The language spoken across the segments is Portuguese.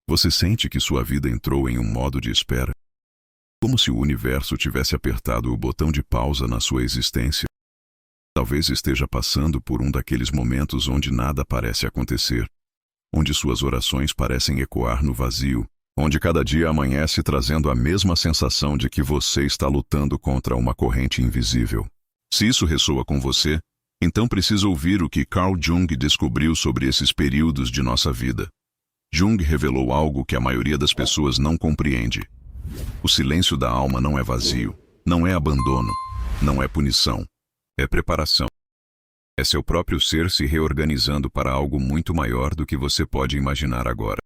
Você sente que sua vida entrou em um modo de espera? Como se o universo tivesse apertado o botão de pausa na sua existência? Talvez esteja passando por um daqueles momentos onde nada parece acontecer, onde suas orações parecem ecoar no vazio, onde cada dia amanhece trazendo a mesma sensação de que você está lutando contra uma corrente invisível. Se isso ressoa com você, então precisa ouvir o que Carl Jung descobriu sobre esses períodos de nossa vida. Jung revelou algo que a maioria das pessoas não compreende. O silêncio da alma não é vazio, não é abandono, não é punição, é preparação. É seu próprio ser se reorganizando para algo muito maior do que você pode imaginar agora.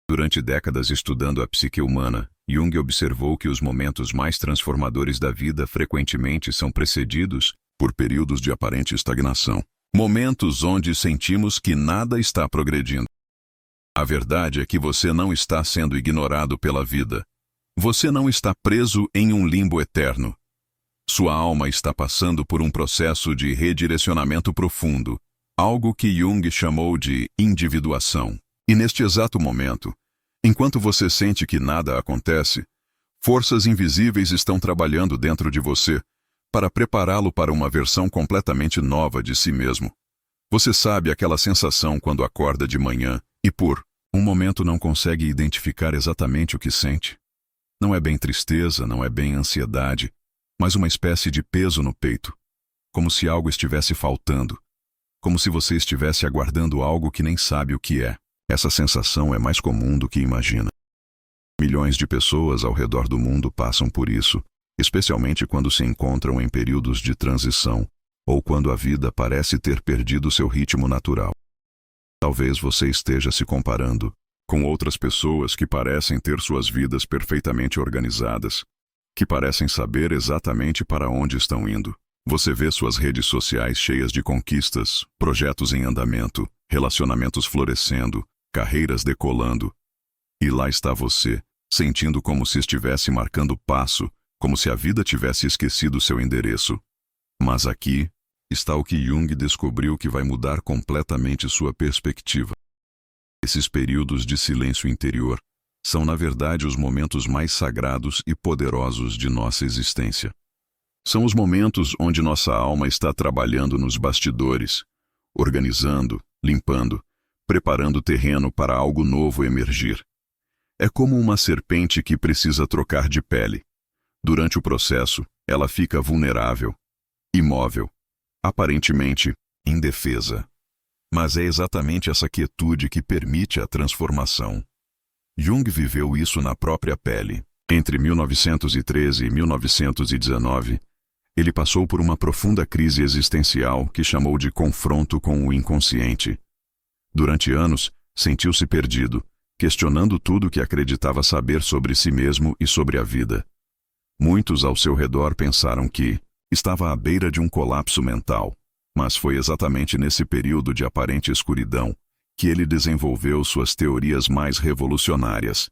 Durante décadas estudando a psique humana, Jung observou que os momentos mais transformadores da vida frequentemente são precedidos por períodos de aparente estagnação. Momentos onde sentimos que nada está progredindo. A verdade é que você não está sendo ignorado pela vida. Você não está preso em um limbo eterno. Sua alma está passando por um processo de redirecionamento profundo, algo que Jung chamou de individuação. E neste exato momento, enquanto você sente que nada acontece, forças invisíveis estão trabalhando dentro de você para prepará-lo para uma versão completamente nova de si mesmo. Você sabe aquela sensação quando acorda de manhã e por um momento não consegue identificar exatamente o que sente? Não é bem tristeza, não é bem ansiedade, mas uma espécie de peso no peito, como se algo estivesse faltando, como se você estivesse aguardando algo que nem sabe o que é. Essa sensação é mais comum do que imagina. Milhões de pessoas ao redor do mundo passam por isso, especialmente quando se encontram em períodos de transição ou quando a vida parece ter perdido seu ritmo natural. Talvez você esteja se comparando com outras pessoas que parecem ter suas vidas perfeitamente organizadas, que parecem saber exatamente para onde estão indo. Você vê suas redes sociais cheias de conquistas, projetos em andamento, relacionamentos florescendo, carreiras decolando. E lá está você, sentindo como se estivesse marcando passo, como se a vida tivesse esquecido seu endereço. Mas aqui está o que Jung descobriu que vai mudar completamente sua perspectiva. Esses períodos de silêncio interior são, na verdade, os momentos mais sagrados e poderosos de nossa existência. São os momentos onde nossa alma está trabalhando nos bastidores, organizando, limpando, preparando o terreno para algo novo emergir. É como uma serpente que precisa trocar de pele. Durante o processo, ela fica vulnerável, imóvel, aparentemente indefesa. Mas é exatamente essa quietude que permite a transformação. Jung viveu isso na própria pele. Entre 1913 e 1919, ele passou por uma profunda crise existencial que chamou de confronto com o inconsciente. Durante anos, sentiu-se perdido, questionando tudo o que acreditava saber sobre si mesmo e sobre a vida. Muitos ao seu redor pensaram que estava à beira de um colapso mental, mas foi exatamente nesse período de aparente escuridão que ele desenvolveu suas teorias mais revolucionárias,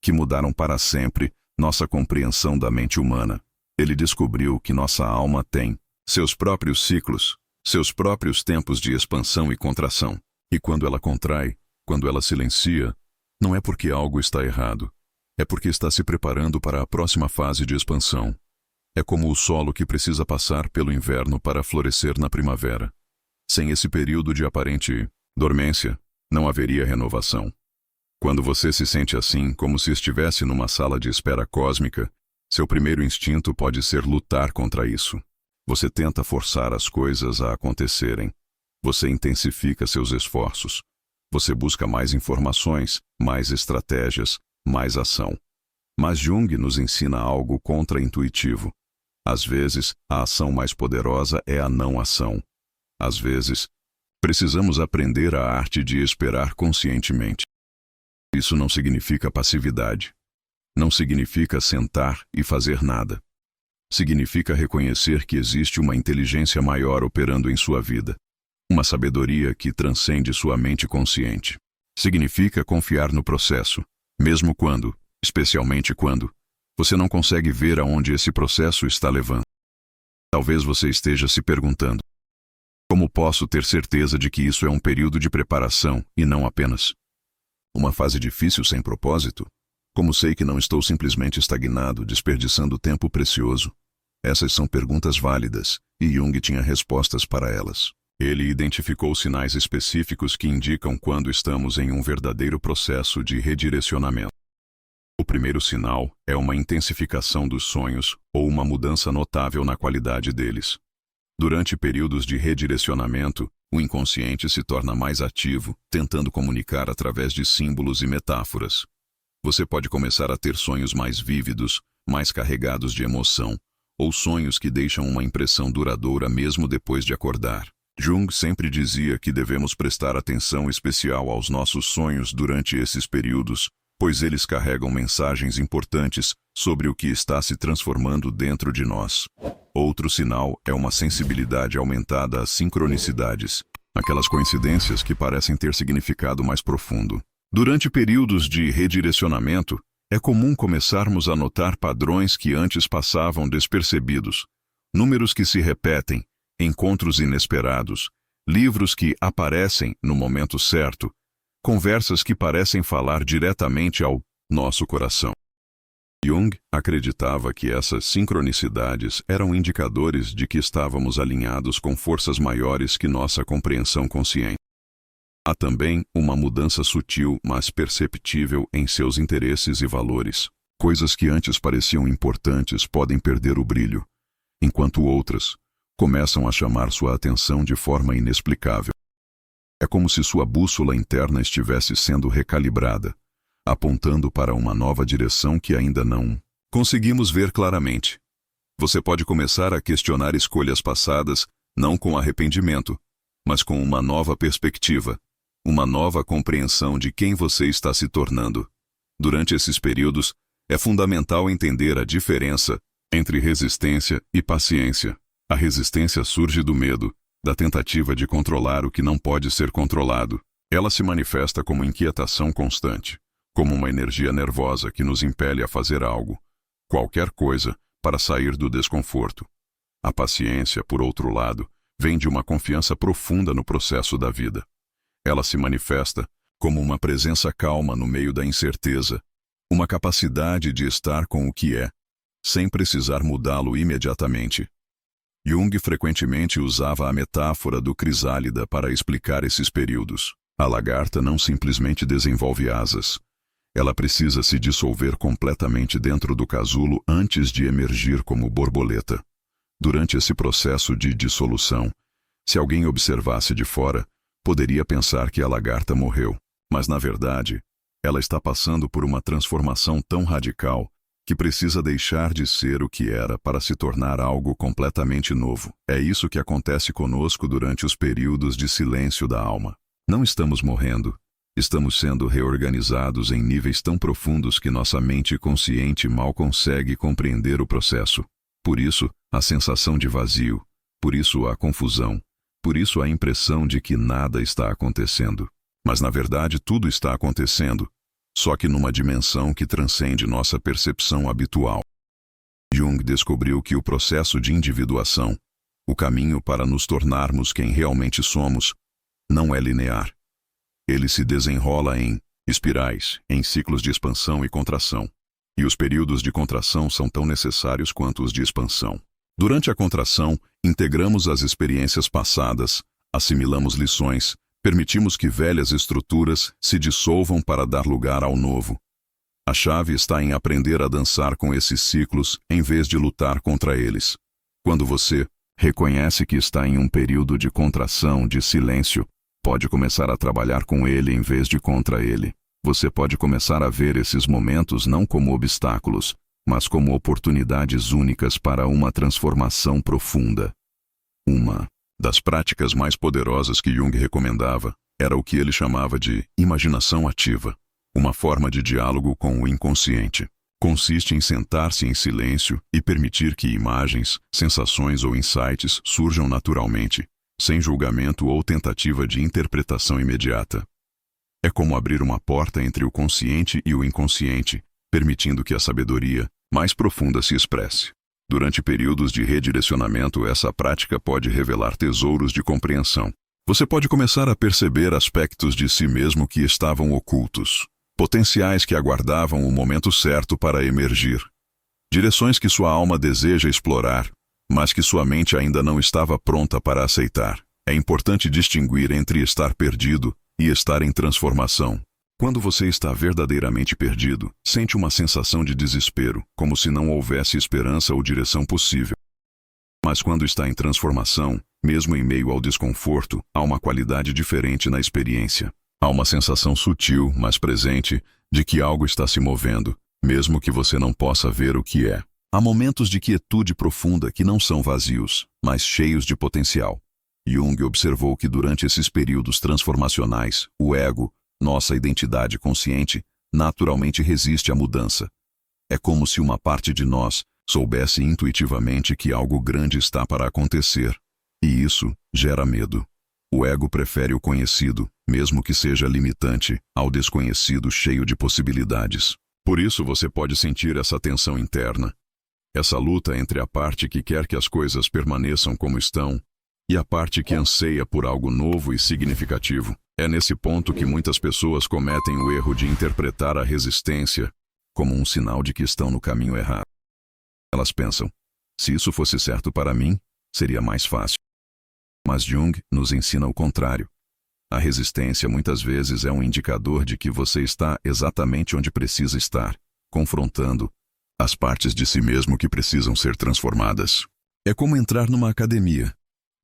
que mudaram para sempre nossa compreensão da mente humana. Ele descobriu que nossa alma tem seus próprios ciclos, seus próprios tempos de expansão e contração. E quando ela contrai, quando ela silencia, não é porque algo está errado, é porque está se preparando para a próxima fase de expansão. É como o solo que precisa passar pelo inverno para florescer na primavera. Sem esse período de aparente dormência, não haveria renovação. Quando você se sente assim, como se estivesse numa sala de espera cósmica, seu primeiro instinto pode ser lutar contra isso. Você tenta forçar as coisas a acontecerem. Você intensifica seus esforços. Você busca mais informações, mais estratégias, mais ação. Mas Jung nos ensina algo contra-intuitivo. Às vezes, a ação mais poderosa é a não-ação. Às vezes, precisamos aprender a arte de esperar conscientemente. Isso não significa passividade. Não significa sentar e fazer nada. Significa reconhecer que existe uma inteligência maior operando em sua vida. Uma sabedoria que transcende sua mente consciente. Significa confiar no processo, mesmo quando, especialmente quando, você não consegue ver aonde esse processo está levando. Talvez você esteja se perguntando: como posso ter certeza de que isso é um período de preparação e não apenas Uma fase difícil sem propósito? Como sei que não estou simplesmente estagnado, desperdiçando tempo precioso? Essas são perguntas válidas, e Jung tinha respostas para elas. Ele identificou sinais específicos que indicam quando estamos em um verdadeiro processo de redirecionamento. O primeiro sinal é uma intensificação dos sonhos ou uma mudança notável na qualidade deles. Durante períodos de redirecionamento, o inconsciente se torna mais ativo, tentando comunicar através de símbolos e metáforas. Você pode começar a ter sonhos mais vívidos, mais carregados de emoção, ou sonhos que deixam uma impressão duradoura mesmo depois de acordar. Jung sempre dizia que devemos prestar atenção especial aos nossos sonhos durante esses períodos, pois eles carregam mensagens importantes sobre o que está se transformando dentro de nós. Outro sinal é uma sensibilidade aumentada às sincronicidades, aquelas coincidências que parecem ter significado mais profundo. Durante períodos de redirecionamento, é comum começarmos a notar padrões que antes passavam despercebidos, números que se repetem, encontros inesperados, livros que aparecem no momento certo, conversas que parecem falar diretamente ao nosso coração. Jung acreditava que essas sincronicidades eram indicadores de que estávamos alinhados com forças maiores que nossa compreensão consciente. Há também uma mudança sutil, mas perceptível em seus interesses e valores. Coisas que antes pareciam importantes podem perder o brilho, enquanto outras começam a chamar sua atenção de forma inexplicável. É como se sua bússola interna estivesse sendo recalibrada, apontando para uma nova direção que ainda não conseguimos ver claramente. Você pode começar a questionar escolhas passadas, não com arrependimento, mas com uma nova perspectiva, uma nova compreensão de quem você está se tornando. Durante esses períodos, é fundamental entender a diferença entre resistência e paciência. A resistência surge do medo, da tentativa de controlar o que não pode ser controlado. Ela se manifesta como inquietação constante, como uma energia nervosa que nos impele a fazer algo, qualquer coisa, para sair do desconforto. A paciência, por outro lado, vem de uma confiança profunda no processo da vida. Ela se manifesta como uma presença calma no meio da incerteza, uma capacidade de estar com o que é, sem precisar mudá-lo imediatamente. Jung frequentemente usava a metáfora do crisálida para explicar esses períodos. A lagarta não simplesmente desenvolve asas. Ela precisa se dissolver completamente dentro do casulo antes de emergir como borboleta. Durante esse processo de dissolução, se alguém observasse de fora, poderia pensar que a lagarta morreu. Mas, na verdade, ela está passando por uma transformação tão radical que precisa deixar de ser o que era para se tornar algo completamente novo. É isso que acontece conosco durante os períodos de silêncio da alma. Não estamos morrendo, estamos sendo reorganizados em níveis tão profundos que nossa mente consciente mal consegue compreender o processo. Por isso, a sensação de vazio, por isso a confusão, por isso a impressão de que nada está acontecendo. Mas na verdade tudo está acontecendo, só que numa dimensão que transcende nossa percepção habitual. Jung descobriu que o processo de individuação, o caminho para nos tornarmos quem realmente somos, não é linear. Ele se desenrola em espirais, em ciclos de expansão e contração. E os períodos de contração são tão necessários quanto os de expansão. Durante a contração, integramos as experiências passadas, assimilamos lições, permitimos que velhas estruturas se dissolvam para dar lugar ao novo. A chave está em aprender a dançar com esses ciclos em vez de lutar contra eles. Quando você reconhece que está em um período de contração, de silêncio, pode começar a trabalhar com ele em vez de contra ele. Você pode começar a ver esses momentos não como obstáculos, mas como oportunidades únicas para uma transformação profunda. Uma das práticas mais poderosas que Jung recomendava era o que ele chamava de imaginação ativa, uma forma de diálogo com o inconsciente. Consiste em sentar-se em silêncio e permitir que imagens, sensações ou insights surjam naturalmente, sem julgamento ou tentativa de interpretação imediata. É como abrir uma porta entre o consciente e o inconsciente, permitindo que a sabedoria mais profunda se expresse. Durante períodos de redirecionamento, essa prática pode revelar tesouros de compreensão. Você pode começar a perceber aspectos de si mesmo que estavam ocultos, potenciais que aguardavam o momento certo para emergir, direções que sua alma deseja explorar, mas que sua mente ainda não estava pronta para aceitar. É importante distinguir entre estar perdido e estar em transformação. Quando você está verdadeiramente perdido, sente uma sensação de desespero, como se não houvesse esperança ou direção possível. Mas quando está em transformação, mesmo em meio ao desconforto, há uma qualidade diferente na experiência. Há uma sensação sutil, mas presente, de que algo está se movendo, mesmo que você não possa ver o que é. Há momentos de quietude profunda que não são vazios, mas cheios de potencial. Jung observou que durante esses períodos transformacionais, o ego, nossa identidade consciente, naturalmente resiste à mudança. É como se uma parte de nós soubesse intuitivamente que algo grande está para acontecer. E isso gera medo. O ego prefere o conhecido, mesmo que seja limitante, ao desconhecido cheio de possibilidades. Por isso você pode sentir essa tensão interna, essa luta entre a parte que quer que as coisas permaneçam como estão e a parte que anseia por algo novo e significativo. É nesse ponto que muitas pessoas cometem o erro de interpretar a resistência como um sinal de que estão no caminho errado. Elas pensam, se isso fosse certo para mim, seria mais fácil. Mas Jung nos ensina o contrário. A resistência muitas vezes é um indicador de que você está exatamente onde precisa estar, confrontando as partes de si mesmo que precisam ser transformadas. É como entrar numa academia.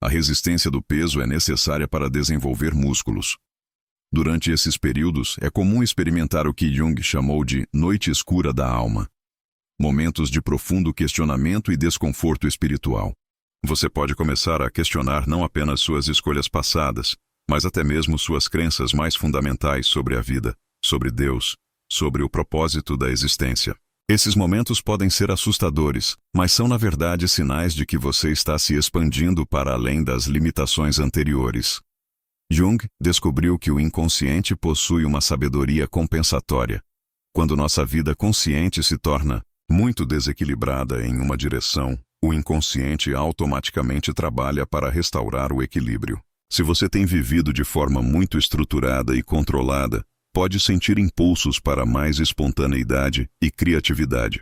A resistência do peso é necessária para desenvolver músculos. Durante esses períodos, é comum experimentar o que Jung chamou de noite escura da alma. Momentos de profundo questionamento e desconforto espiritual. Você pode começar a questionar não apenas suas escolhas passadas, mas até mesmo suas crenças mais fundamentais sobre a vida, sobre Deus, sobre o propósito da existência. Esses momentos podem ser assustadores, mas são na verdade sinais de que você está se expandindo para além das limitações anteriores. Jung descobriu que o inconsciente possui uma sabedoria compensatória. Quando nossa vida consciente se torna muito desequilibrada em uma direção, o inconsciente automaticamente trabalha para restaurar o equilíbrio. Se você tem vivido de forma muito estruturada e controlada, pode sentir impulsos para mais espontaneidade e criatividade.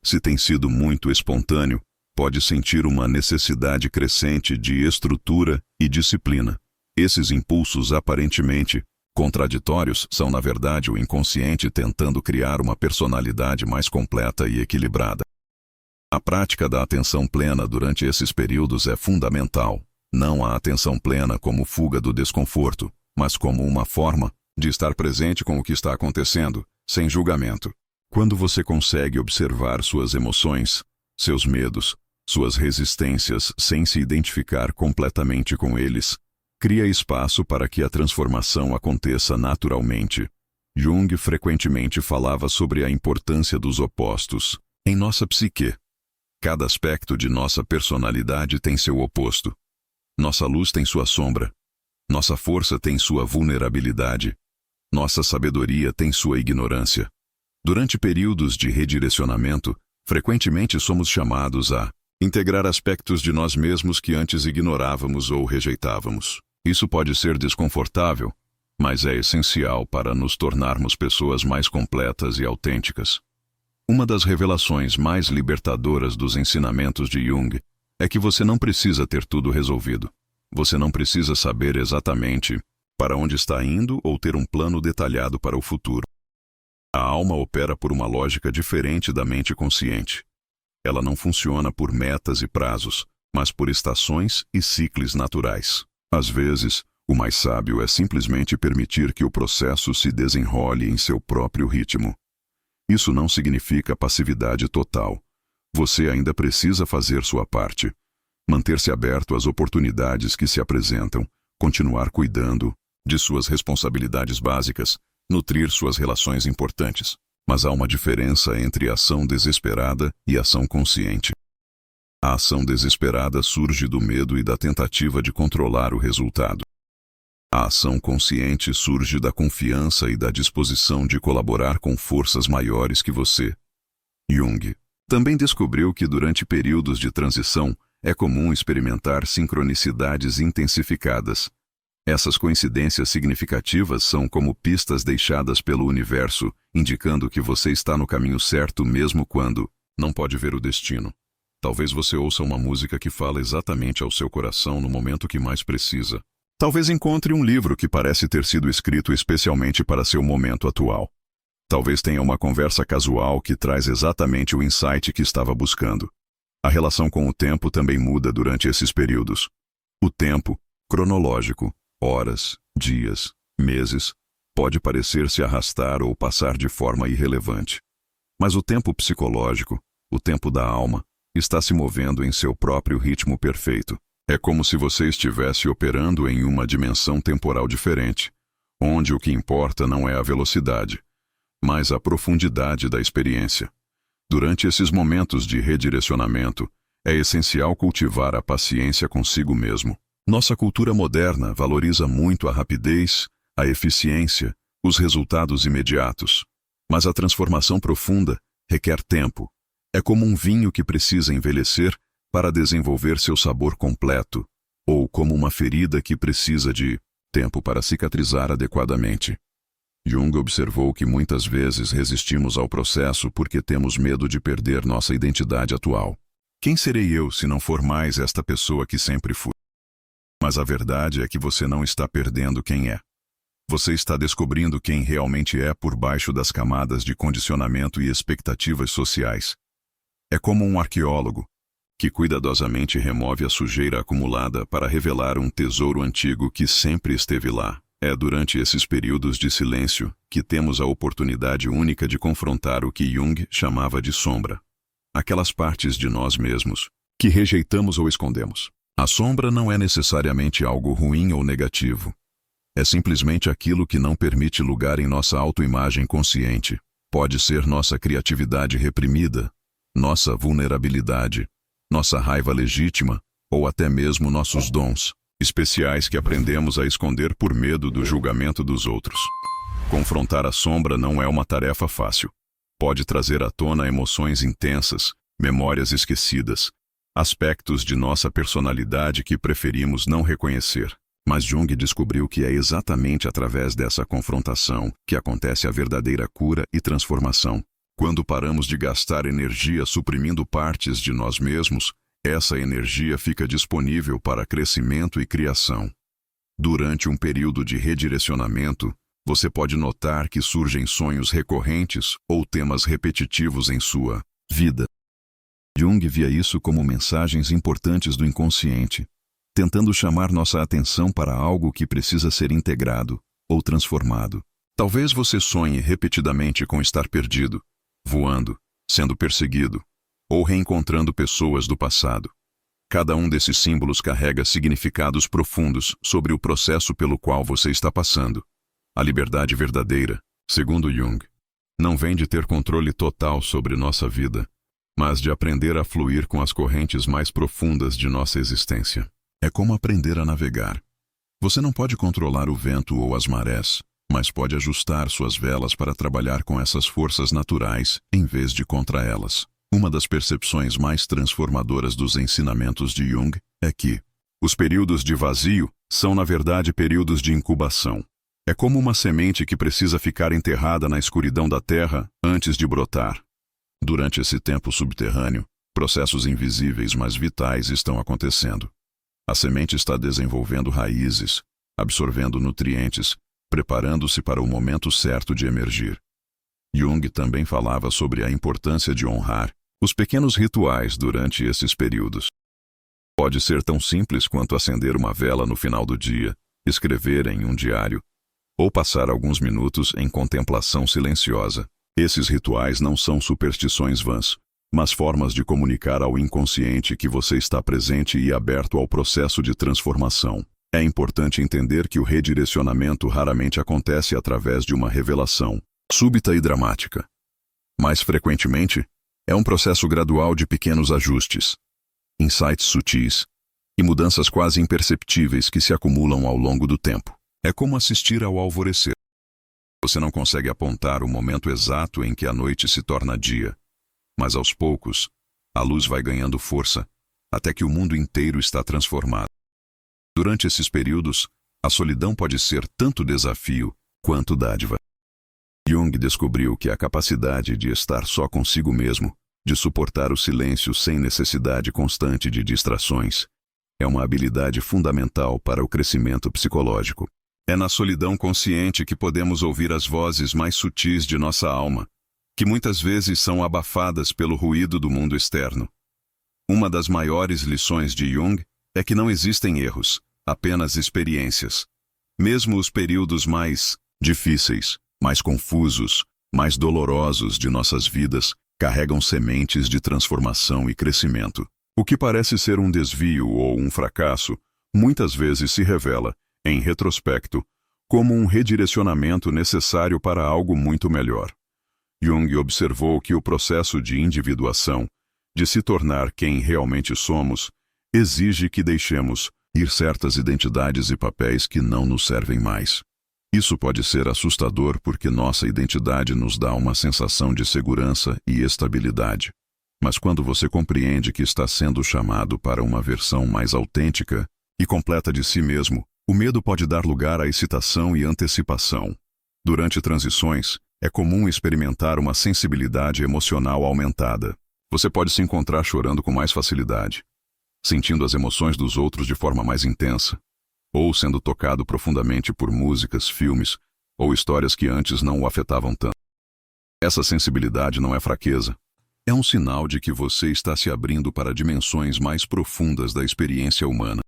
Se tem sido muito espontâneo, pode sentir uma necessidade crescente de estrutura e disciplina. Esses impulsos aparentemente contraditórios são, na verdade, o inconsciente tentando criar uma personalidade mais completa e equilibrada. A prática da atenção plena durante esses períodos é fundamental. Não a atenção plena como fuga do desconforto, mas como uma forma de estar presente com o que está acontecendo, sem julgamento. Quando você consegue observar suas emoções, seus medos, suas resistências sem se identificar completamente com eles, cria espaço para que a transformação aconteça naturalmente. Jung frequentemente falava sobre a importância dos opostos em nossa psique. Cada aspecto de nossa personalidade tem seu oposto. Nossa luz tem sua sombra. Nossa força tem sua vulnerabilidade. Nossa sabedoria tem sua ignorância. Durante períodos de redirecionamento, frequentemente somos chamados a integrar aspectos de nós mesmos que antes ignorávamos ou rejeitávamos. Isso pode ser desconfortável, mas é essencial para nos tornarmos pessoas mais completas e autênticas. Uma das revelações mais libertadoras dos ensinamentos de Jung é que você não precisa ter tudo resolvido. Você não precisa saber exatamente para onde está indo ou ter um plano detalhado para o futuro. A alma opera por uma lógica diferente da mente consciente. Ela não funciona por metas e prazos, mas por estações e ciclos naturais. Às vezes, o mais sábio é simplesmente permitir que o processo se desenrole em seu próprio ritmo. Isso não significa passividade total. Você ainda precisa fazer sua parte. Manter-se aberto às oportunidades que se apresentam, continuar cuidando de suas responsabilidades básicas, nutrir suas relações importantes. Mas há uma diferença entre ação desesperada e ação consciente. A ação desesperada surge do medo e da tentativa de controlar o resultado. A ação consciente surge da confiança e da disposição de colaborar com forças maiores que você. Jung também descobriu que durante períodos de transição é comum experimentar sincronicidades intensificadas. Essas coincidências significativas são como pistas deixadas pelo universo, indicando que você está no caminho certo mesmo quando não pode ver o destino. Talvez você ouça uma música que fala exatamente ao seu coração no momento que mais precisa. Talvez encontre um livro que parece ter sido escrito especialmente para seu momento atual. Talvez tenha uma conversa casual que traz exatamente o insight que estava buscando. A relação com o tempo também muda durante esses períodos. O tempo, cronológico, horas, dias, meses, pode parecer se arrastar ou passar de forma irrelevante. Mas o tempo psicológico, o tempo da alma, está se movendo em seu próprio ritmo perfeito. É como se você estivesse operando em uma dimensão temporal diferente, onde o que importa não é a velocidade, mas a profundidade da experiência. Durante esses momentos de redirecionamento, é essencial cultivar a paciência consigo mesmo. Nossa cultura moderna valoriza muito a rapidez, a eficiência, os resultados imediatos. Mas a transformação profunda requer tempo. É como um vinho que precisa envelhecer para desenvolver seu sabor completo, ou como uma ferida que precisa de tempo para cicatrizar adequadamente. Jung observou que muitas vezes resistimos ao processo porque temos medo de perder nossa identidade atual. Quem serei eu se não for mais esta pessoa que sempre fui? Mas a verdade é que você não está perdendo quem é. Você está descobrindo quem realmente é por baixo das camadas de condicionamento e expectativas sociais. É como um arqueólogo, que cuidadosamente remove a sujeira acumulada para revelar um tesouro antigo que sempre esteve lá. É durante esses períodos de silêncio que temos a oportunidade única de confrontar o que Jung chamava de sombra. Aquelas partes de nós mesmos que rejeitamos ou escondemos. A sombra não é necessariamente algo ruim ou negativo. É simplesmente aquilo que não permite lugar em nossa autoimagem consciente. Pode ser nossa criatividade reprimida, nossa vulnerabilidade, nossa raiva legítima ou até mesmo nossos dons especiais que aprendemos a esconder por medo do julgamento dos outros. Confrontar a sombra não é uma tarefa fácil. Pode trazer à tona emoções intensas, memórias esquecidas, aspectos de nossa personalidade que preferimos não reconhecer. Mas Jung descobriu que é exatamente através dessa confrontação que acontece a verdadeira cura e transformação. Quando paramos de gastar energia suprimindo partes de nós mesmos, essa energia fica disponível para crescimento e criação. Durante um período de redirecionamento, você pode notar que surgem sonhos recorrentes ou temas repetitivos em sua vida. Jung via isso como mensagens importantes do inconsciente, tentando chamar nossa atenção para algo que precisa ser integrado ou transformado. Talvez você sonhe repetidamente com estar perdido, voando, sendo perseguido, ou reencontrando pessoas do passado. Cada um desses símbolos carrega significados profundos sobre o processo pelo qual você está passando. A liberdade verdadeira, segundo Jung, não vem de ter controle total sobre nossa vida, mas de aprender a fluir com as correntes mais profundas de nossa existência. É como aprender a navegar. Você não pode controlar o vento ou as marés, mas pode ajustar suas velas para trabalhar com essas forças naturais em vez de contra elas. Uma das percepções mais transformadoras dos ensinamentos de Jung é que os períodos de vazio são, na verdade, períodos de incubação. É como uma semente que precisa ficar enterrada na escuridão da terra antes de brotar. Durante esse tempo subterrâneo, processos invisíveis mas vitais estão acontecendo. A semente está desenvolvendo raízes, absorvendo nutrientes, preparando-se para o momento certo de emergir. Jung também falava sobre a importância de honrar os pequenos rituais durante esses períodos. Pode ser tão simples quanto acender uma vela no final do dia, escrever em um diário, ou passar alguns minutos em contemplação silenciosa. Esses rituais não são superstições vãs, mas formas de comunicar ao inconsciente que você está presente e aberto ao processo de transformação. É importante entender que o redirecionamento raramente acontece através de uma revelação súbita e dramática. Mais frequentemente, é um processo gradual de pequenos ajustes, insights sutis e mudanças quase imperceptíveis que se acumulam ao longo do tempo. É como assistir ao alvorecer. Você não consegue apontar o momento exato em que a noite se torna dia, mas aos poucos, a luz vai ganhando força, até que o mundo inteiro está transformado. Durante esses períodos, A solidão pode ser tanto desafio quanto dádiva. Jung descobriu que a capacidade de estar só consigo mesmo, de suportar o silêncio sem necessidade constante de distrações, é uma habilidade fundamental para o crescimento psicológico. É na solidão consciente que podemos ouvir as vozes mais sutis de nossa alma, que muitas vezes são abafadas pelo ruído do mundo externo. Uma das maiores lições de Jung é que não existem erros, apenas experiências. Mesmo os períodos mais difíceis, mais confusos, mais dolorosos de nossas vidas carregam sementes de transformação e crescimento. O que parece ser um desvio ou um fracasso, muitas vezes se revela, em retrospecto, como um redirecionamento necessário para algo muito melhor. Jung observou que o processo de individuação, de se tornar quem realmente somos, exige que deixemos ir certas identidades e papéis que não nos servem mais. Isso pode ser assustador porque nossa identidade nos dá uma sensação de segurança e estabilidade. Mas quando você compreende que está sendo chamado para uma versão mais autêntica e completa de si mesmo, o medo pode dar lugar à excitação e antecipação. Durante transições, é comum experimentar uma sensibilidade emocional aumentada. Você pode se encontrar chorando com mais facilidade, sentindo as emoções dos outros de forma mais intensa, ou sendo tocado profundamente por músicas, filmes ou histórias que antes não o afetavam tanto. Essa sensibilidade não é fraqueza. É um sinal de que você está se abrindo para dimensões mais profundas da experiência humana.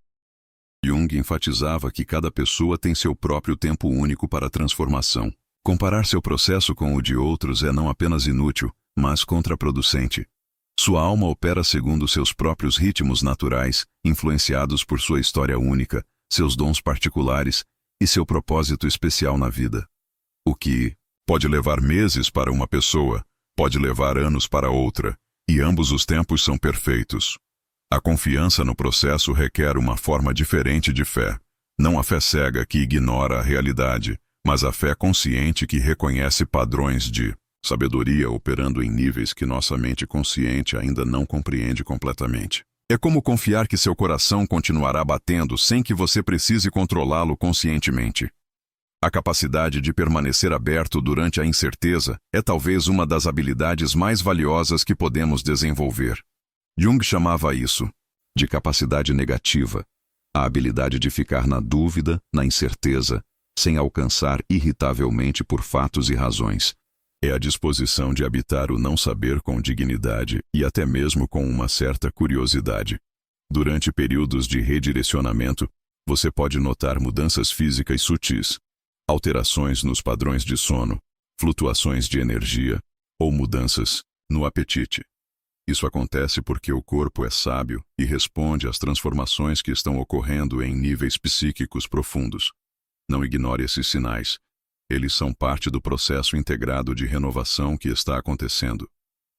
Jung enfatizava que cada pessoa tem seu próprio tempo único para a transformação. Comparar seu processo com o de outros é não apenas inútil, mas contraproducente. Sua alma opera segundo seus próprios ritmos naturais, influenciados por sua história única, seus dons particulares e seu propósito especial na vida. O que pode levar meses para uma pessoa, pode levar anos para outra, e ambos os tempos são perfeitos. A confiança no processo requer uma forma diferente de fé. Não a fé cega que ignora a realidade, mas a fé consciente que reconhece padrões de sabedoria operando em níveis que nossa mente consciente ainda não compreende completamente. É como confiar que seu coração continuará batendo sem que você precise controlá-lo conscientemente. A capacidade de permanecer aberto durante a incerteza é talvez uma das habilidades mais valiosas que podemos desenvolver. Jung chamava isso de capacidade negativa, a habilidade de ficar na dúvida, na incerteza, sem alcançar irritavelmente por fatos e razões. É a disposição de habitar o não saber com dignidade e até mesmo com uma certa curiosidade. Durante períodos de redirecionamento, você pode notar mudanças físicas sutis, alterações nos padrões de sono, flutuações de energia ou mudanças no apetite. Isso acontece porque o corpo é sábio e responde às transformações que estão ocorrendo em níveis psíquicos profundos. Não ignore esses sinais. Eles são parte do processo integrado de renovação que está acontecendo.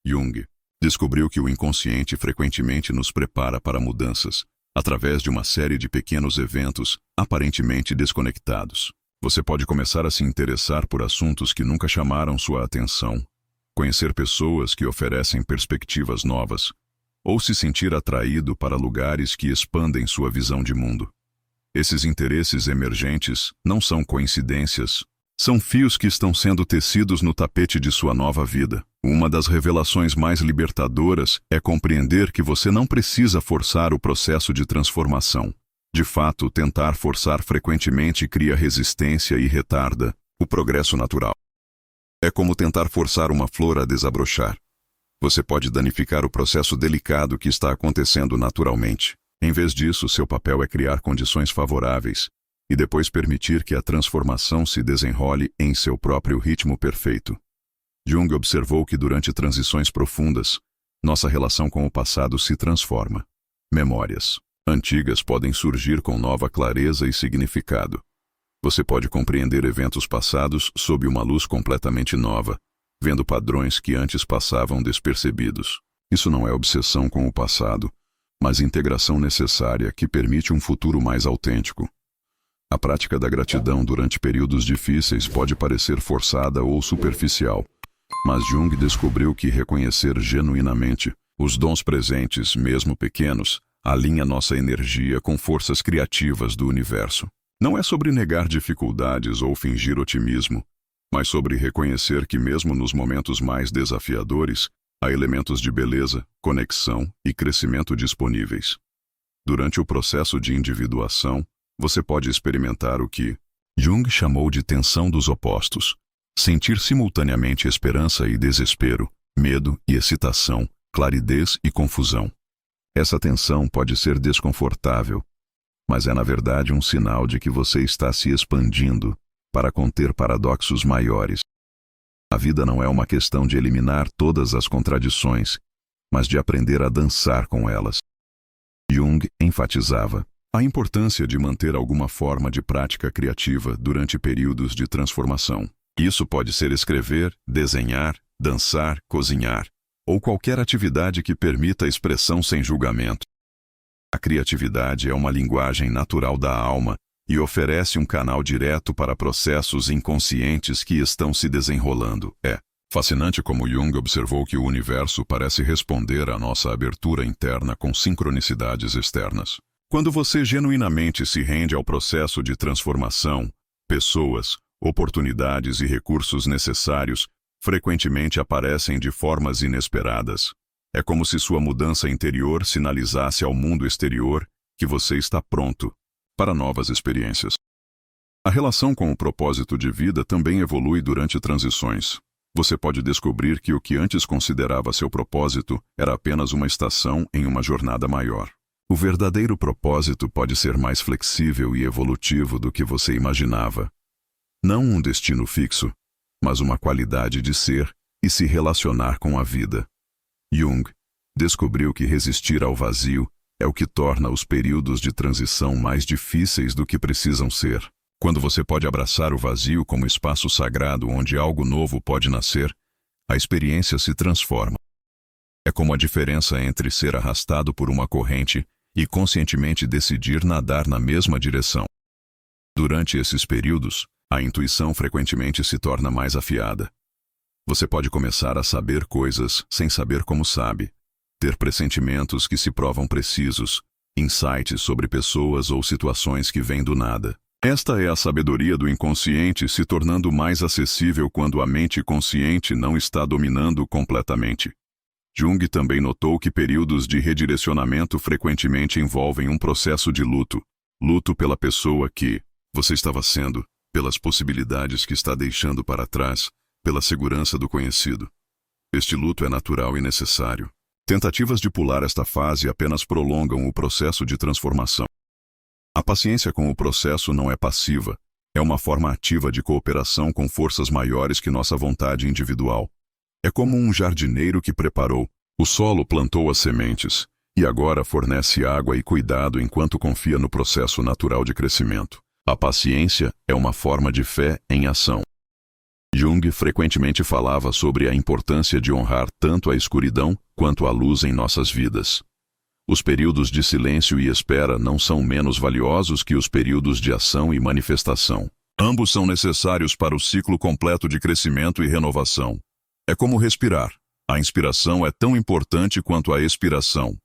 Jung descobriu que o inconsciente frequentemente nos prepara para mudanças, através de uma série de pequenos eventos aparentemente desconectados. Você pode começar a se interessar por assuntos que nunca chamaram sua atenção, conhecer pessoas que oferecem perspectivas novas, ou se sentir atraído para lugares que expandem sua visão de mundo. Esses interesses emergentes não são coincidências, são fios que estão sendo tecidos no tapete de sua nova vida. Uma das revelações mais libertadoras é compreender que você não precisa forçar o processo de transformação. De fato, tentar forçar frequentemente cria resistência e retarda o progresso natural. É como tentar forçar uma flor a desabrochar. Você pode danificar o processo delicado que está acontecendo naturalmente. Em vez disso, seu papel é criar condições favoráveis e depois permitir que a transformação se desenrole em seu próprio ritmo perfeito. Jung observou que durante transições profundas, nossa relação com o passado se transforma. Memórias antigas podem surgir com nova clareza e significado. Você pode compreender eventos passados sob uma luz completamente nova, vendo padrões que antes passavam despercebidos. Isso não é obsessão com o passado, mas integração necessária que permite um futuro mais autêntico. A prática da gratidão durante períodos difíceis pode parecer forçada ou superficial, mas Jung descobriu que reconhecer genuinamente os dons presentes, mesmo pequenos, alinha nossa energia com forças criativas do universo. Não é sobre negar dificuldades ou fingir otimismo, mas sobre reconhecer que mesmo nos momentos mais desafiadores, há elementos de beleza, conexão e crescimento disponíveis. Durante o processo de individuação, você pode experimentar o que Jung chamou de tensão dos opostos. Sentir simultaneamente esperança e desespero, medo e excitação, claridez e confusão. Essa tensão pode ser desconfortável, mas é na verdade um sinal de que você está se expandindo para conter paradoxos maiores. A vida não é uma questão de eliminar todas as contradições, mas de aprender a dançar com elas. Jung enfatizava a importância de manter alguma forma de prática criativa durante períodos de transformação. Isso pode ser escrever, desenhar, dançar, cozinhar, ou qualquer atividade que permita a expressão sem julgamento. A criatividade é uma linguagem natural da alma e oferece um canal direto para processos inconscientes que estão se desenrolando. É fascinante como Jung observou que o universo parece responder à nossa abertura interna com sincronicidades externas. Quando você genuinamente se rende ao processo de transformação, pessoas, oportunidades e recursos necessários frequentemente aparecem de formas inesperadas. É como se sua mudança interior sinalizasse ao mundo exterior que você está pronto para novas experiências. A relação com o propósito de vida também evolui durante transições. Você pode descobrir que o que antes considerava seu propósito era apenas uma estação em uma jornada maior. O verdadeiro propósito pode ser mais flexível e evolutivo do que você imaginava. Não um destino fixo, mas uma qualidade de ser e se relacionar com a vida. Jung descobriu que resistir ao vazio é o que torna os períodos de transição mais difíceis do que precisam ser. Quando você pode abraçar o vazio como espaço sagrado onde algo novo pode nascer, a experiência se transforma. É como a diferença entre ser arrastado por uma corrente e conscientemente decidir nadar na mesma direção. Durante esses períodos, a intuição frequentemente se torna mais afiada. Você pode começar a saber coisas sem saber como sabe, ter pressentimentos que se provam precisos, insights sobre pessoas ou situações que vêm do nada. Esta é a sabedoria do inconsciente se tornando mais acessível quando a mente consciente não está dominando completamente. Jung também notou que períodos de redirecionamento frequentemente envolvem um processo de luto. Luto pela pessoa que você estava sendo, pelas possibilidades que está deixando para trás, pela segurança do conhecido. Este luto é natural e necessário. Tentativas de pular esta fase apenas prolongam o processo de transformação. A paciência com o processo não é passiva, é uma forma ativa de cooperação com forças maiores que nossa vontade individual. É como um jardineiro que preparou, o solo plantou as sementes, e agora fornece água e cuidado enquanto confia no processo natural de crescimento. A paciência é uma forma de fé em ação. Jung frequentemente falava sobre a importância de honrar tanto a escuridão quanto a luz em nossas vidas. Os períodos de silêncio e espera não são menos valiosos que os períodos de ação e manifestação. Ambos são necessários para o ciclo completo de crescimento e renovação. É como respirar. A inspiração é tão importante quanto a expiração.